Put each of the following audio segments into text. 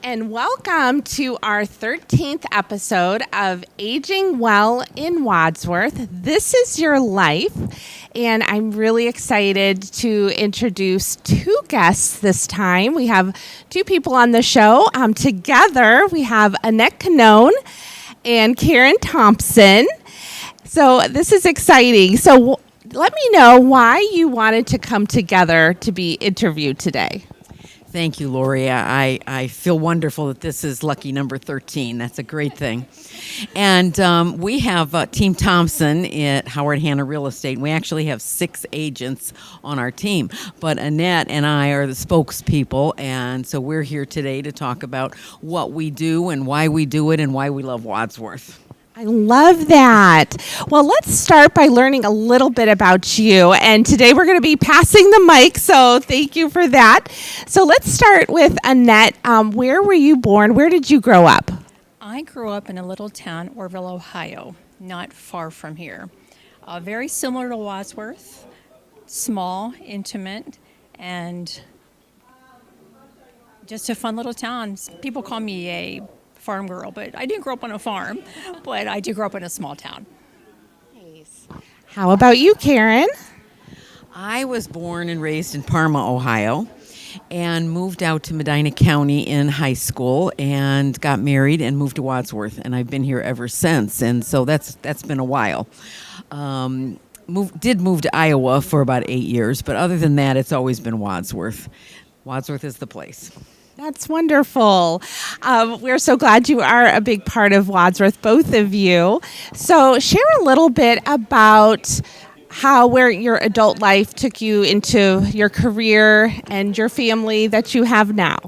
and welcome to our 13th episode of Aging Well in Wadsworth. This is your life, and I'm really excited to introduce two guests this time. We have two people on the show. Together, we have Annette Cannone and Karent Thompson. So this is exciting. So let me know why you wanted to come together to be interviewed today. Thank you, Lori. I feel wonderful that this is lucky number 13. That's a great thing. And we have Team Thompson at Howard Hanna Real Estate. We actually have 6 agents on our team. But Annette and I are the spokespeople, and so we're here today to talk about what we do and why we do it and why we love Wadsworth. I love that. Well, let's start by learning a little bit about you. And today we're going to be passing the mic, so thank you for that. So let's start with Annette. Where were you born? Where did you grow up? I grew up in a little town, Orville, Ohio, not far from here. Very similar to Wadsworth, small, intimate, and just a fun little town. People call me a farm girl, but I didn't grow up on a farm, but I did grow up in a small town. Nice. How about you, Karent? I was born and raised in Parma, Ohio, and moved out to Medina County in high school and got married and moved to Wadsworth, and I've been here ever since, and so that's been a while. Did move to Iowa for about 8 years, but other than that, it's always been Wadsworth. Wadsworth is the place. That's wonderful. We're so glad you are a big part of Wadsworth, both of you. So share a little bit about where your adult life took you into your career and your family that you have now.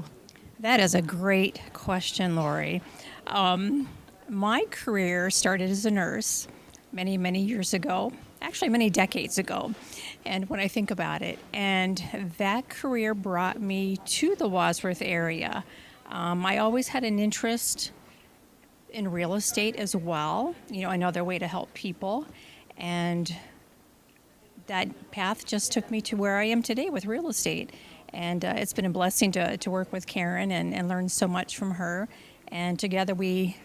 That is a great question, Lori. My career started as a nurse many, many years ago, actually many decades ago. And when I think about it, and that career brought me to the Wadsworth area. I always had an interest in real estate as well, another way to help people. And that path just took me to where I am today with real estate. And it's been a blessing to work with Karent and learn so much from her. And together we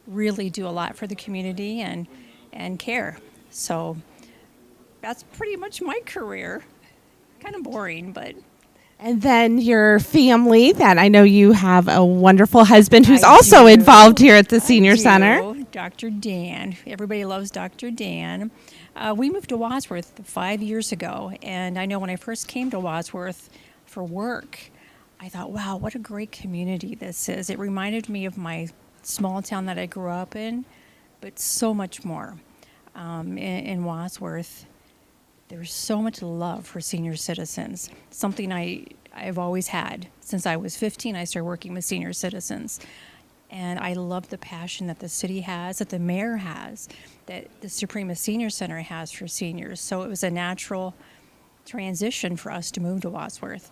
really do a lot for the community and care. So that's pretty much my career. Kind of boring, but... And then your family, that I know you have a wonderful husband who's also involved here at the Senior Center. Dr. Dan. Everybody loves Dr. Dan. We moved to Wadsworth 5 years ago, and I know when I first came to Wadsworth for work, I thought, wow, what a great community this is. It reminded me of my small town that I grew up in, but so much more. In Wadsworth, there's so much love for senior citizens, something I've always had. Since I was 15, I started working with senior citizens. And I love the passion that the city has, that the mayor has, that the Suprema Senior Center has for seniors. So it was a natural transition for us to move to Wadsworth.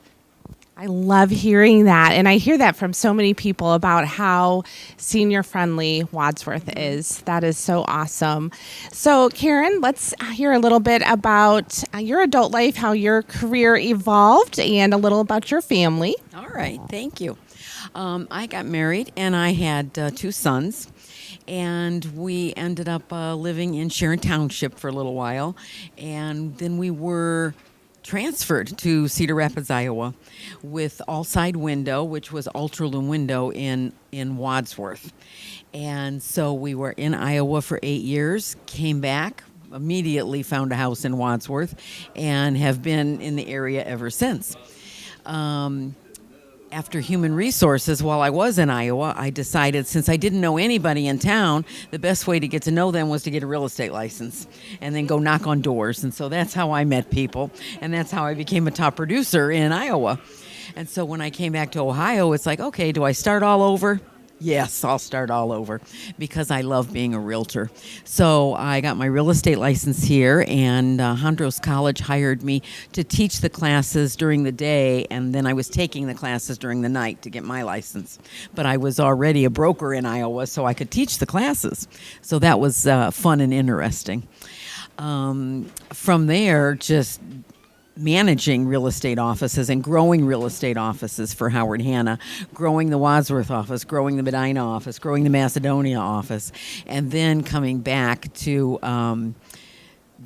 I love hearing that, and I hear that from so many people about how senior-friendly Wadsworth is. That is so awesome. So, Karent, let's hear a little bit about your adult life, how your career evolved, and a little about your family. All right, thank you. I got married, and I had 2 sons, and we ended up living in Sharon Township for a little while, and then we were transferred to Cedar Rapids, Iowa, with all-side window, which was ultra-lume window in Wadsworth. And so we were in Iowa for 8 years, came back, immediately found a house in Wadsworth, and have been in the area ever since. After human resources, while I was in Iowa, I decided, since I didn't know anybody in town, the best way to get to know them was to get a real estate license and then go knock on doors. And so that's how I met people, and that's how I became a top producer in Iowa. And so when I came back to Ohio, it's like, okay, do I start all over? Yes, I'll start all over because I love being a realtor. So I got my real estate license here, and Hondros College hired me to teach the classes during the day, and then I was taking the classes during the night to get my license. But I was already a broker in Iowa, so I could teach the classes. So that was fun and interesting. From there, just managing real estate offices and growing real estate offices for Howard Hanna, growing the Wadsworth office, growing the Medina office, growing the Macedonia office, and then coming back to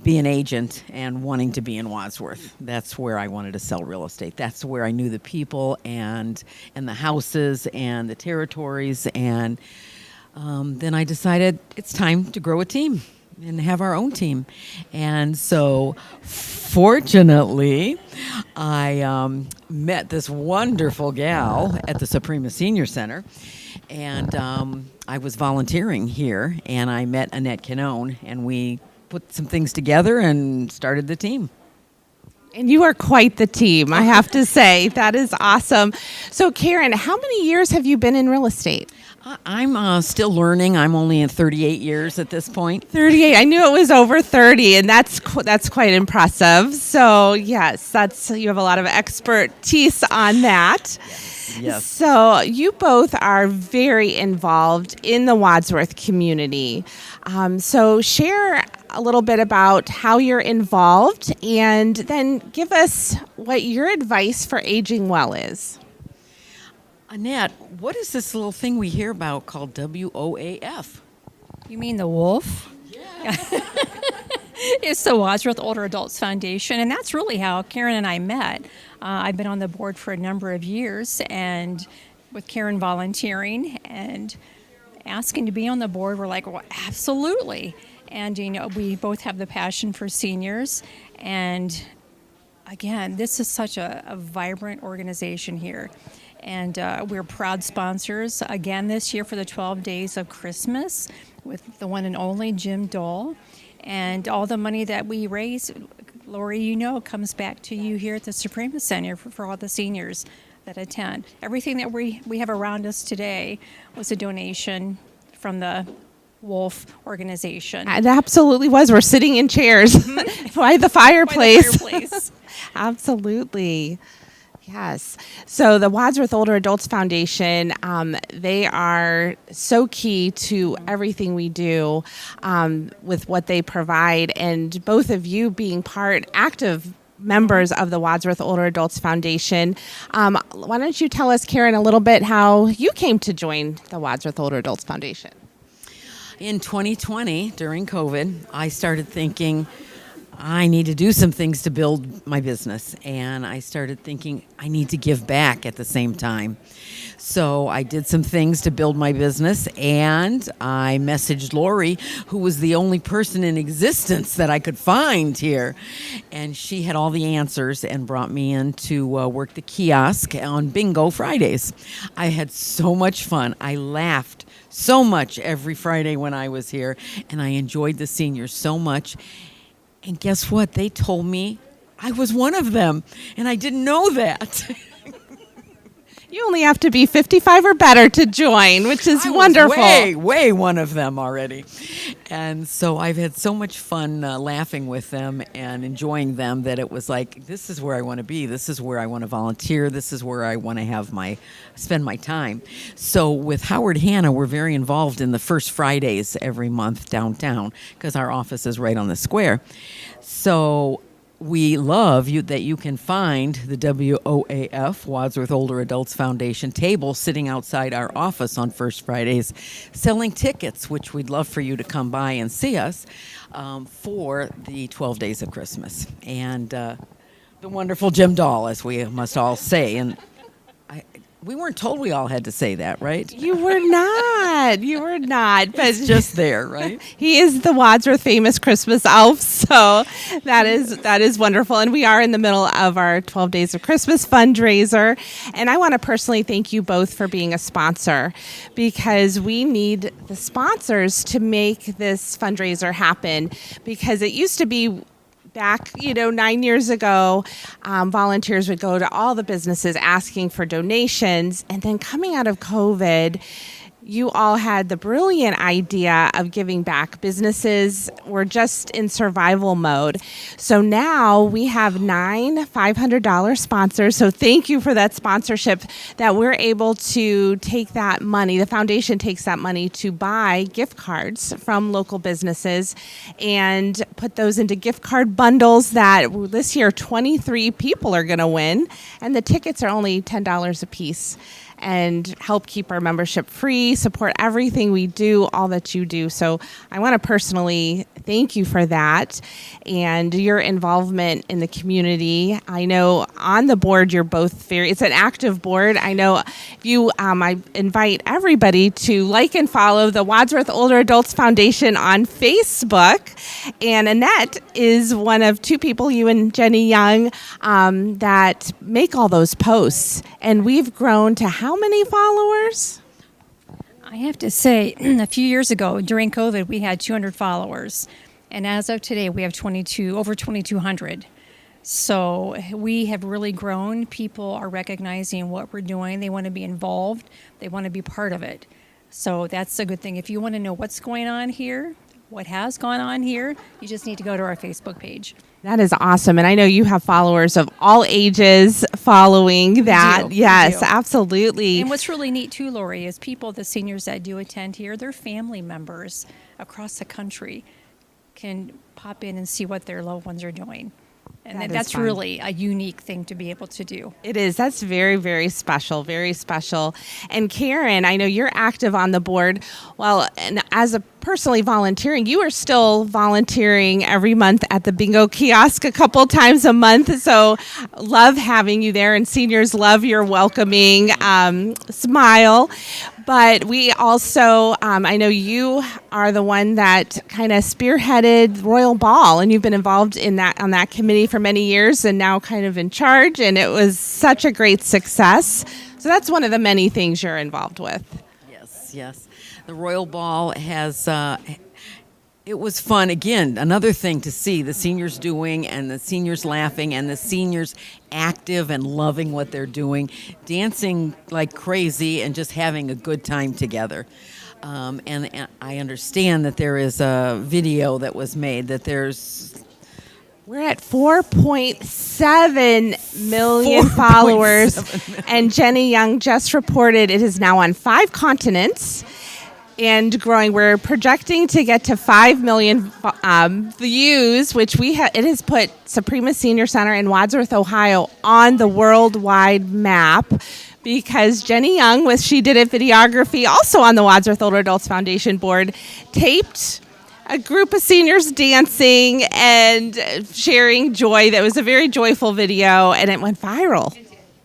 be an agent and wanting to be in Wadsworth. That's where I wanted to sell real estate. That's where I knew the people and the houses and the territories. And then I decided it's time to grow a team and have our own team. And so fortunately, I met this wonderful gal at the Suprema Senior Center. And I was volunteering here, and I met Annette Cannone, and we put some things together and started the team. And you are quite the team, I have to say. That is awesome. So, Karent, how many years have you been in real estate? I'm still learning. I'm only in 38 years at this point. 38. I knew it was over 30, and that's quite impressive. So, yes, you have a lot of expertise on that. Yes. So you both are very involved in the Wadsworth community. So share a little bit about how you're involved, and then give us what your advice for aging well is. Annette, what is this little thing we hear about called WOAF? You mean the wolf? Yeah. It's the Wadsworth Older Adults Foundation, and that's really how Karent and I met. I've been on the board for a number of years, and with Karent volunteering and asking to be on the board, we're like, well, absolutely. And, we both have the passion for seniors. And, again, this is such a vibrant organization here. And we're proud sponsors, again, this year for the 12 Days of Christmas with the one and only Jim Dole. And all the money that we raise, Lori, comes back to you here at the Suprema Center for all the seniors that attend. Everything that we have around us today was a donation from the Wolf organization. It absolutely was. We're sitting in chairs by the fireplace. Absolutely. Yes. So the Wadsworth Older Adults Foundation, they are so key to everything we do with what they provide. And both of you being active members of the Wadsworth Older Adults Foundation. Why don't you tell us, Karent, a little bit how you came to join the Wadsworth Older Adults Foundation? In 2020, during COVID, I started thinking, I need to do some things to build my business. And I started thinking I need to give back at the same time. So I did some things to build my business, and I messaged Lori, who was the only person in existence that I could find here. And she had all the answers and brought me in to work the kiosk on Bingo Fridays. I had so much fun. I laughed so much every Friday when I was here, and I enjoyed the seniors so much. And guess what? They told me I was one of them, and I didn't know that. You only have to be 55 or better to join, which is wonderful. Way one of them already. And so I've had so much fun laughing with them and enjoying them that it was like, this is where I want to be. This is where I want to volunteer. This is where I want to spend my time. So with Howard Hanna, we're very involved in the first Fridays every month downtown because our office is right on the square. So we love that you can find the WOAF, Wadsworth Older Adults Foundation, table sitting outside our office on First Fridays selling tickets, which we'd love for you to come by and see us for the 12 Days of Christmas. And the wonderful Jim Dahl, as we must all say. And we weren't told we all had to say that, right? You were not. But it's just there, right? He is the Wadsworth famous Christmas elf, so that is wonderful. And we are in the middle of our 12 Days of Christmas fundraiser. And I want to personally thank you both for being a sponsor, because we need the sponsors to make this fundraiser happen, because it used to be back, 9 years ago, volunteers would go to all the businesses asking for donations. And then coming out of COVID, you all had the brilliant idea of giving back. Businesses were just in survival mode. So now we have 9 $500 sponsors. So thank you for that sponsorship, that we're able to take that money. The foundation takes that money to buy gift cards from local businesses and put those into gift card bundles that this year 23 people are going to win. And the tickets are only $10 a piece, and help keep our membership free, support everything we do, all that you do. So I want to personally thank you for that and your involvement in the community. I know on the board you're both it's an active board. I know I invite everybody to like and follow the Wadsworth Older Adults Foundation on Facebook. And Annette is one of 2 people, you and Jenny Young, that make all those posts. And we've grown to how many followers? I have to say, a few years ago during COVID, we had 200 followers. And as of today, we have over 2,200. So we have really grown. People are recognizing what we're doing. They want to be involved. They want to be part of it. So that's a good thing. If you want to know what's going on here, what has gone on here, you just need to go to our Facebook page. That is awesome. And I know you have followers of all ages following that. Yes, absolutely. And what's really neat too, Lori, is the seniors that do attend here, their family members across the country can pop in and see what their loved ones are doing. And that's really a unique thing to be able to do. It is. That's very, very special, very special. And Karen, I know you're active on the board. Well, and as a personally volunteering, you are still volunteering every month at the bingo kiosk a couple times a month. So love having you there, and seniors love your welcoming smile. But we also, I know you are the one that kind of spearheaded Royal Ball, and you've been involved in that on that committee for many years, and now kind of in charge. And it was such a great success. So that's one of the many things you're involved with. Yes. The Royal Ball has. It was fun. Again, another thing to see the seniors doing, and the seniors laughing, and the seniors active and loving what they're doing, dancing like crazy and just having a good time together. And I understand that there is a video that was made that we're at 4.7 million followers. And Jenny Young just reported it is now on 5 continents and growing. We're projecting to get to 5 million views, which it has put Suprema Senior Center in Wadsworth, Ohio on the worldwide map, because Jenny Young, She Did It videography, also on the Wadsworth Older Adults Foundation board, taped a group of seniors dancing and sharing joy. That was a very joyful video, and it went viral.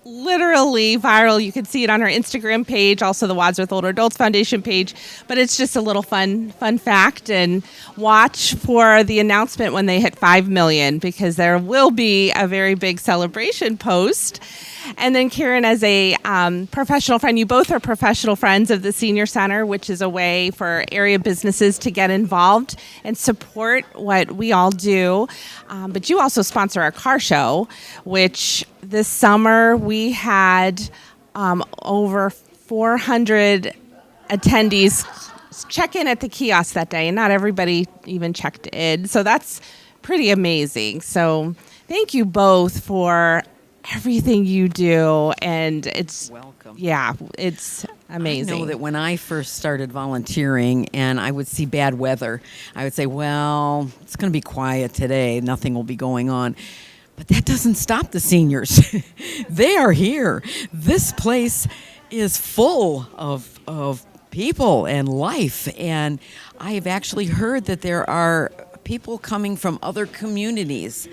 Literally viral. You can see it on our Instagram page, also the Wadsworth Older Adults Foundation page. But it's just a little fun fact, and watch for the announcement when they hit 5 million, because there will be a very big celebration post. And then Karen, as a professional friend, you both are professional friends of the Senior Center, which is a way for area businesses to get involved and support what we all do. But you also sponsor our car show, which this summer we had over 400 attendees check in at the kiosk that day, and not everybody even checked in. So that's pretty amazing. So thank you both for everything you do, and it's welcome. Yeah, it's amazing. I know that when I first started volunteering and I would see bad weather, I would say, well, it's going to be quiet today, nothing will be going on. But that doesn't stop the seniors. They are here. This place is full of people and life, and I have actually heard that there are people coming from other communities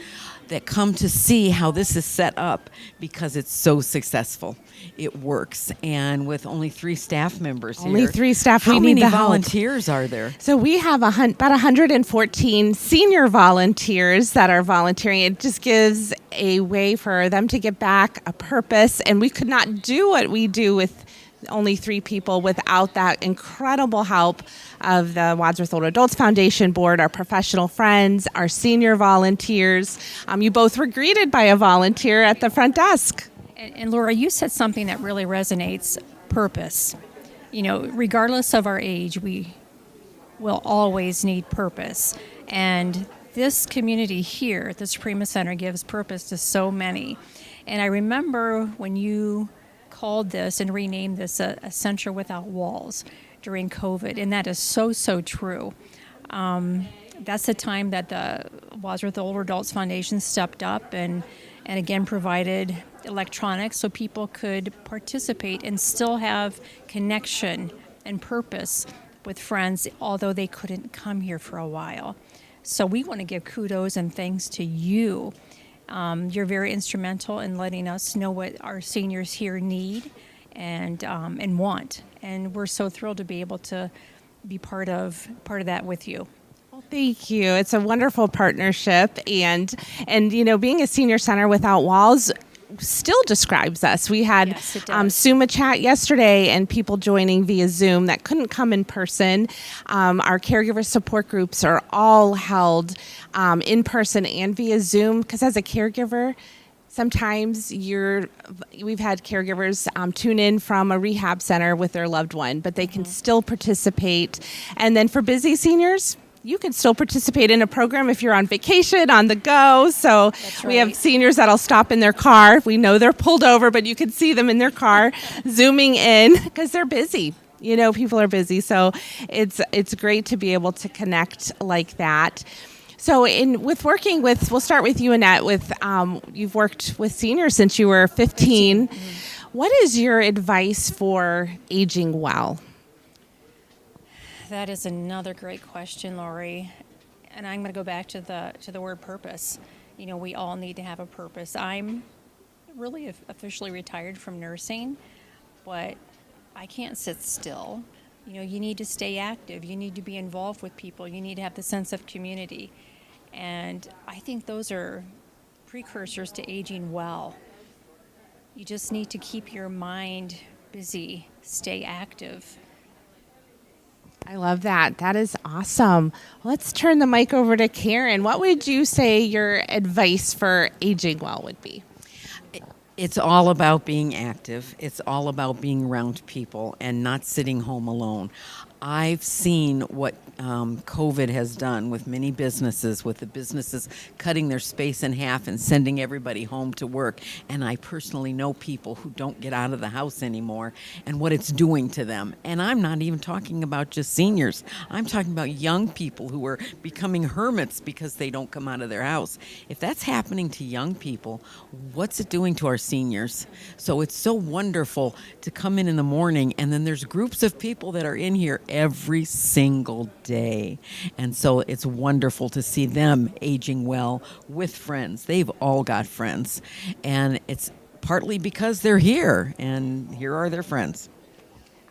that come to see how this is set up, because it's so successful. It works. And with only 3 staff members here. Only 3 staff. How many volunteers are there? So we have about 114 senior volunteers that are volunteering. It just gives a way for them to get back a purpose. And we could not do what we do with only 3 people without that incredible help of the Wadsworth Older Adults Foundation board, our professional friends, our senior volunteers. You both were greeted by a volunteer at the front desk. And Laura, you said something that really resonates: purpose. regardless of our age, we will always need purpose. And this community here at the Suprema Center gives purpose to so many. And I remember when you called this and renamed this a center without walls during COVID, and that is so, so true. That's the time that the Wadsworth Older Adults Foundation stepped up and again provided electronics so people could participate and still have connection and purpose with friends, although they couldn't come here for a while. So we want to give kudos and thanks to you. You're very instrumental in letting us know what our seniors here need and want. And we're so thrilled to be able to be part of that with you. Well, thank you. It's a wonderful partnership, and being a senior center without walls still describes us. We had Suma chat yesterday and people joining via Zoom that couldn't come in person. Our caregiver support groups are all held in person and via Zoom, because as a caregiver, sometimes we've had caregivers tune in from a rehab center with their loved one, but they can still participate. And then for busy seniors, you can still participate in a program if you're on vacation, on the go. So we have seniors that'll stop in their car. We know they're pulled over, but you can see them in their car zooming in because they're busy. People are busy. So it's great to be able to connect like that. So we'll start with you, Annette, you've worked with seniors since you were 15. What is your advice for aging well? That is another great question, Lori. And I'm going to go back to the word purpose. We all need to have a purpose. I'm really officially retired from nursing, but I can't sit still. You need to stay active. You need to be involved with people. You need to have the sense of community. And I think those are precursors to aging well. You just need to keep your mind busy, stay active. I love that. That is awesome. Let's turn the mic over to Karen. What would you say your advice for aging well would be? It's all about being active. It's all about being around people and not sitting home alone. I've seen what COVID has done with many businesses, with the businesses cutting their space in half and sending everybody home to work. And I personally know people who don't get out of the house anymore and what it's doing to them. And I'm not even talking about just seniors. I'm talking about young people who are becoming hermits because they don't come out of their house. If that's happening to young people, what's it doing to our seniors? So it's so wonderful to come in the morning, and then there's groups of people that are in here every single day. And so it's wonderful to see them aging well with friends. They've all got friends. And it's partly because they're here, and here are their friends.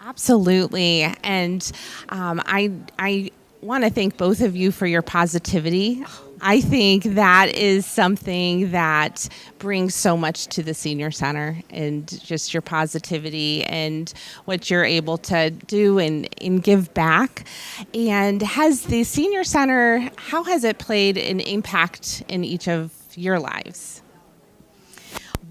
Absolutely. And I want to thank both of you for your positivity. I think that is something that brings so much to the senior center, and just your positivity and what you're able to do and give back. And has the senior center, how has it played an impact in each of your lives?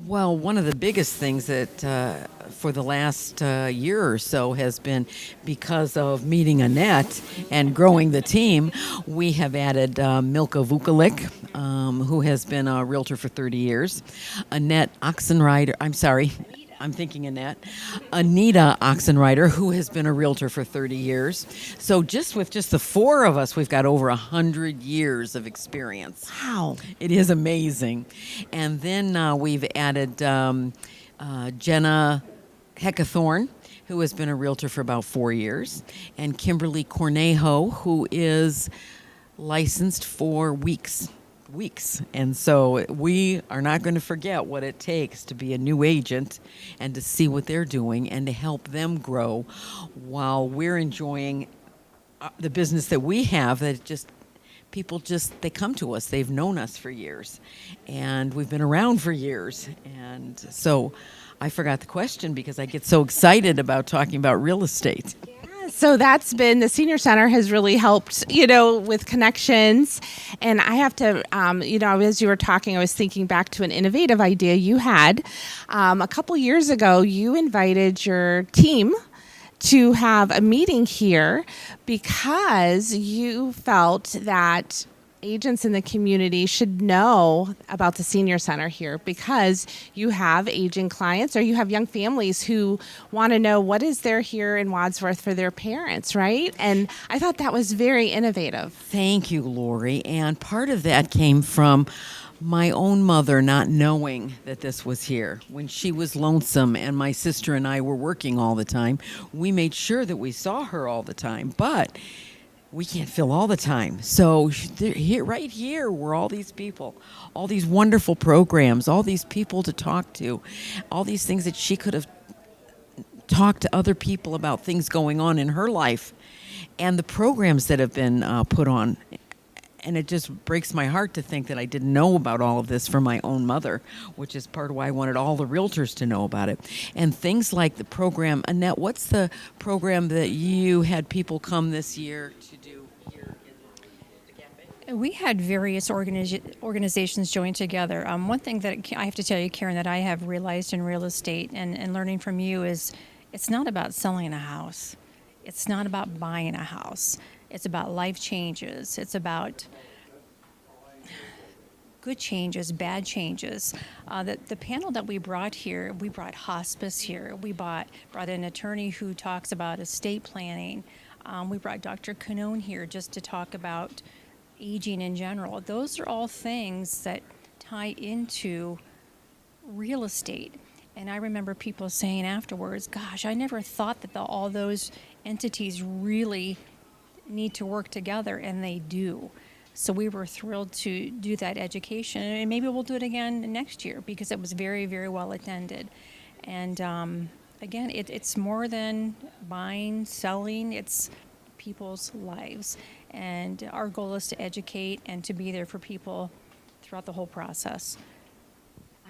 Well, one of the biggest things that for the last year or so has been because of meeting Annette and growing the team, we have added Milka Vukovic, who has been a realtor for 30 years, Annette Oxenrider, Anita Oxenrider, who has been a realtor for 30 years. So just with the four of us, we've got over 100 years of experience. Wow. It is amazing. And then we've added Jenna Heckathorn, who has been a realtor for about 4 years, and Kimberly Cornejo, who is licensed for weeks. And so we are not going to forget what it takes to be a new agent and to see what they're doing and to help them grow while we're enjoying the business that we have. That people they come to us. They've known us for years, and we've been around for years. And so I forgot the question because I get so excited about talking about real estate. So that's been, the senior center has really helped, with connections. And I have to, as you were talking, I was thinking back to an innovative idea you had. A couple years ago, you invited your team to have a meeting here because you felt that agents in the community should know about the senior center here because you have aging clients or you have young families who want to know what is there here in Wadsworth for their parents, right? And I thought that was very innovative. Thank you, Lori. And part of that came from my own mother not knowing that this was here. When she was lonesome and my sister and I were working all the time, we made sure that we saw her all the time. But we can't fill all the time. So here, right here were all these people, all these wonderful programs, all these people to talk to, all these things that she could have talked to other people about things going on in her life and the programs that have been put on. And it just breaks my heart to think that I didn't know about all of this from my own mother, which is part of why I wanted all the realtors to know about it. And things like the program. Annette, what's the program that you had people come this year to do here in the cafe? We had various organizations join together. One thing that I have to tell you, Karen, that I have realized in real estate and learning from you is it's not about selling a house. It's not about buying a house. It's about life changes. It's about good changes, bad changes. The panel that we brought here, we brought hospice here. We brought an attorney who talks about estate planning. We brought Dr. Cannone here just to talk about aging in general. Those are all things that tie into real estate. And I remember people saying afterwards, gosh, I never thought that all those entities really need to work together, and they do. So we were thrilled to do that education, and maybe we'll do it again next year because it was very, very well attended. And again, it's more than buying, selling, it's people's lives. And our goal is to educate and to be there for people throughout the whole process.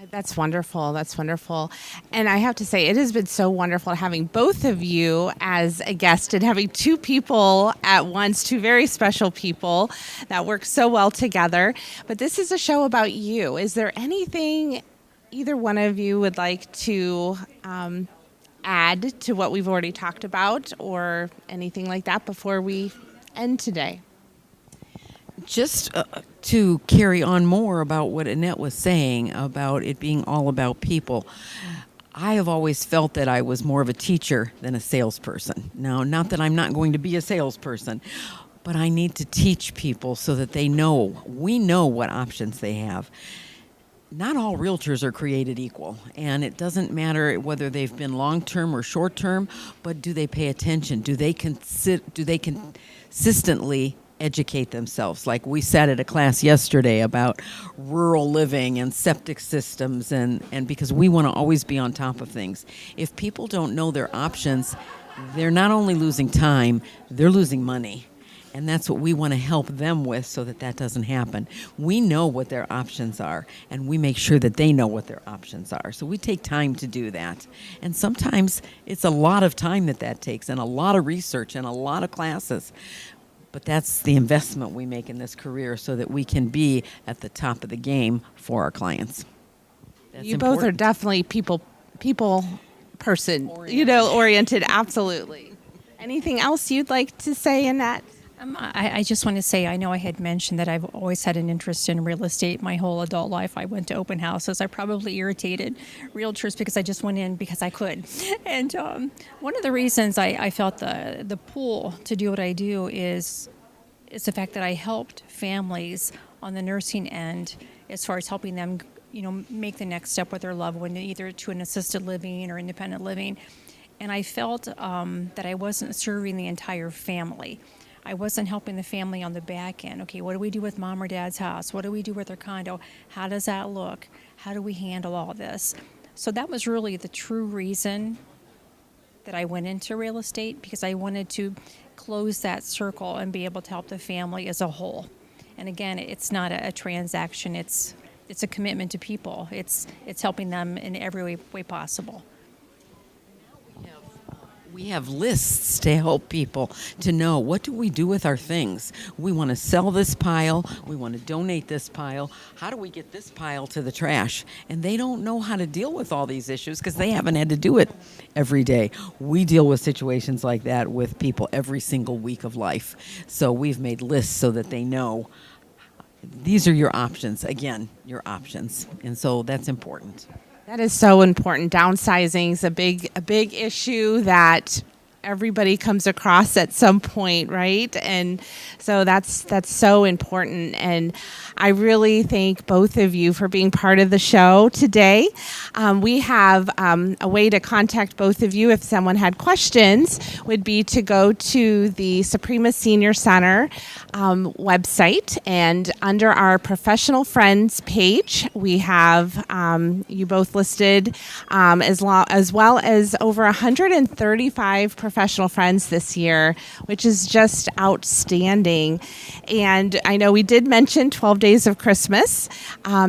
That's wonderful. That's wonderful. And I have to say, it has been so wonderful having both of you as a guest and having two people at once, two very special people that work so well together. But this is a show about you. Is there anything either one of you would like to add to what we've already talked about or anything like that before we end today? Just to carry on more about what Annette was saying about it being all about people, I have always felt that I was more of a teacher than a salesperson. Now, not that I'm not going to be a salesperson, but I need to teach people so that we know what options they have. Not all realtors are created equal, and it doesn't matter whether they've been long-term or short-term, but do they pay attention? Do they consistently educate themselves? Like we sat at a class yesterday about rural living and septic systems, and because we want to always be on top of things. If people don't know their options, they're not only losing time, they're losing money. And that's what we want to help them with so that doesn't happen. We know what their options are, and we make sure that they know what their options are. So we take time to do that. And sometimes it's a lot of time that takes, and a lot of research, and a lot of classes. But that's the investment we make in this career so that we can be at the top of the game for our clients. That's you important. Both are definitely people person, oriented, absolutely. Anything else you'd like to say, Annette? I just want to say, I know I had mentioned that I've always had an interest in real estate my whole adult life. I went to open houses. I probably irritated realtors because I just went in because I could. And one of the reasons I felt the pull to do what I do is the fact that I helped families on the nursing end as far as helping them, make the next step with their loved one, either to an assisted living or independent living. And I felt that I wasn't serving the entire family. I wasn't helping the family on the back end. Okay, what do we do with mom or dad's house? What do we do with their condo? How does that look? How do we handle all this? So that was really the true reason that I went into real estate, because I wanted to close that circle and be able to help the family as a whole. And again, it's not a transaction. It's a commitment to people. It's helping them in every way possible. We have lists to help people to know, what do we do with our things? We want to sell this pile. We want to donate this pile. How do we get this pile to the trash? And they don't know how to deal with all these issues because they haven't had to do it every day. We deal with situations like that with people every single week of life. So we've made lists so that they know these are your options. Again, your options. And so that's important. That is so important. Downsizing is a big issue that everybody comes across at some point, right? And so that's so important. And I really thank both of you for being part of the show today. We have a way to contact both of you if someone had questions would be to go to the Suprema Senior Center website, and under our professional friends page, we have you both listed as well as over 135 professional friends this year, which is just outstanding. And I know we did mention 12 Days of Christmas.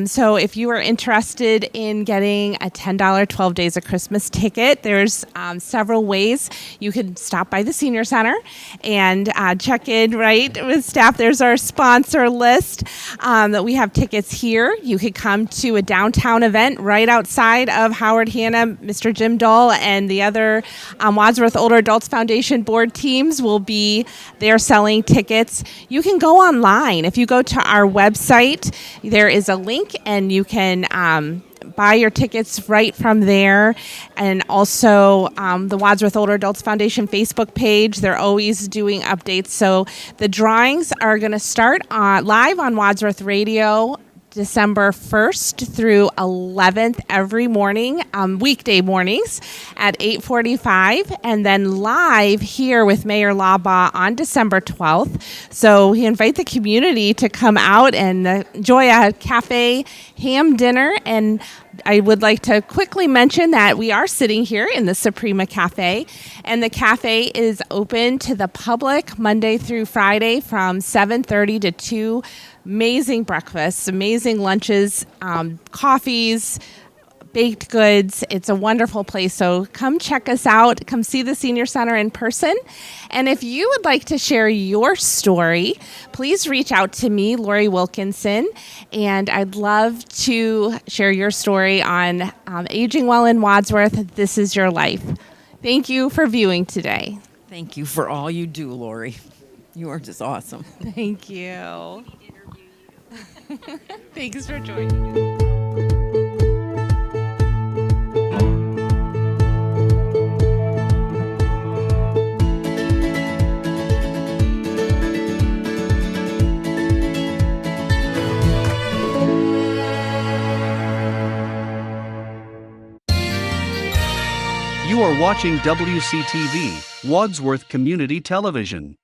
So if you are interested in getting a $10 12 Days of Christmas ticket, there's several ways. You could stop by the Senior Center and check in, right, with staff. There's our sponsor list that we have tickets here. You could come to a downtown event right outside of Howard Hanna. Mr. Jim Dull and the other Wadsworth Older Adults Foundation board teams will be there selling tickets. You can go online. If you go to our website, there is a link and you can buy your tickets right from there. And also the Wadsworth Older Adults Foundation Facebook page, they're always doing updates. So the drawings are going to start live on Wadsworth Radio December 1st through 11th every morning, weekday mornings at 8:45, and then live here with Mayor Labaugh on December 12th. So we invite the community to come out and enjoy a cafe ham dinner. And I would like to quickly mention that we are sitting here in the Suprema Cafe, and the cafe is open to the public Monday through Friday from 7:30 to 2. Amazing breakfasts, amazing lunches, coffees, baked goods. It's a wonderful place. So come check us out. Come see the Senior Center in person. And if you would like to share your story, please reach out to me, Lori Wilkinson, and I'd love to share your story on Aging Well in Wadsworth. This is your life. Thank you for viewing today. Thank you for all you do, Lori. You are just awesome. Thank you. Thanks for joining me. You are watching WCTV, Wadsworth Community Television.